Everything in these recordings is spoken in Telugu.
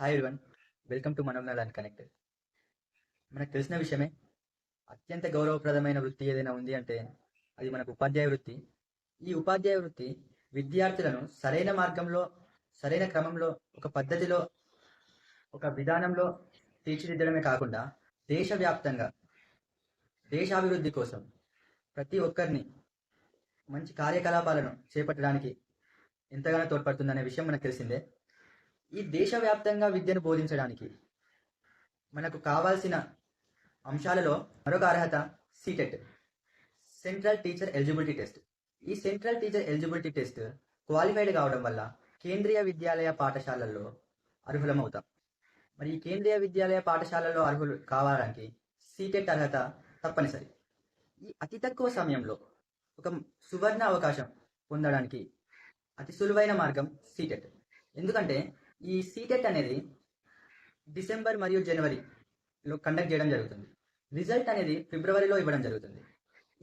Hi everyone, welcome to Manojnan and connected. మనకు తెలిసిన విషయమే, అత్యంత గౌరవప్రదమైన వృత్తి ఏదైనా ఉంది అంటే అది మనకు ఉపాధ్యాయ వృత్తి. ఈ ఉపాధ్యాయ వృత్తి విద్యార్థులను సరైన మార్గంలో, సరైన క్రమంలో, ఒక పద్ధతిలో, ఒక విధానంలో తీర్చిదిద్దడమే కాకుండా దేశవ్యాప్తంగా దేశాభివృద్ధి కోసం ప్రతి ఒక్కరిని మంచి కార్యకలాపాలను చేపట్టడానికి ఎంతగానో తోడ్పడుతుందనే విషయం మనకు తెలిసిందే. ఈ దేశవ్యాప్తంగా విద్యను బోధించడానికి మనకు కావాల్సిన అంశాలలో మరొక అర్హత CTET, central teacher eligibility test. ఈ central teacher eligibility test qualified కావడం వల్ల కేంద్రీయ విద్యాలయ పాఠశాలల్లో అర్హులమవుతాం. మరి ఈ కేంద్రీయ విద్యాలయ పాఠశాలల్లో అర్హులు కావడానికి సీటెట్ అర్హత తప్పనిసరి. ఈ అతి తక్కువ సమయంలో ఒక సువర్ణ అవకాశం పొందడానికి అతి సులువైన మార్గం సీటెట్. ఎందుకంటే ఈ సీటెట్ అనేది డిసెంబర్ మరియు జనవరిలో కండక్ట్ చేయడం జరుగుతుంది. రిజల్ట్ అనేది ఫిబ్రవరిలో ఇవ్వడం జరుగుతుంది.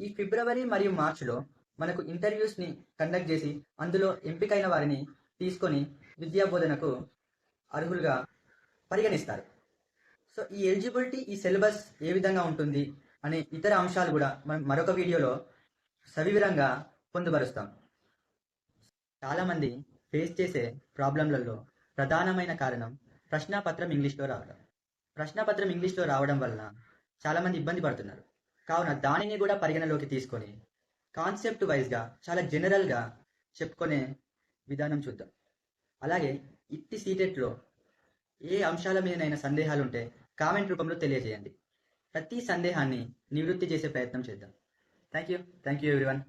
ఈ ఫిబ్రవరి మరియు మార్చిలో మనకు ఇంటర్వ్యూస్ని కండక్ట్ చేసి అందులో ఎంపికైన వారిని తీసుకొని విద్యా బోధనకు అర్హులుగా పరిగణిస్తారు. సో ఈ ఎలిజిబిలిటీ, ఈ సిలబస్ ఏ విధంగా ఉంటుంది అనే ఇతర అంశాలు కూడా మనం మరొక వీడియోలో సవివరంగా పొందుపరుస్తాం. చాలామంది ఫేస్ చేసే ప్రాబ్లంలలో ప్రధానమైన కారణం ప్రశ్నాపత్రం ఇంగ్లీష్లో రావడం. ప్రశ్నాపత్రం ఇంగ్లీష్లో రావడం వలన చాలామంది ఇబ్బంది పడుతున్నారు. కావున దానిని కూడా పరిగణలోకి తీసుకొని కాన్సెప్ట్ వైజ్గా చాలా జనరల్గా చెప్పుకునే విధానం చూద్దాం. అలాగే ఇట్టి సీటెట్లో ఏ అంశాల మీదనైనా సందేహాలు ఉంటే కామెంట్ రూపంలో తెలియజేయండి. ప్రతి సందేహాన్ని నివృత్తి చేసే ప్రయత్నం చేద్దాం. Thank you everyone.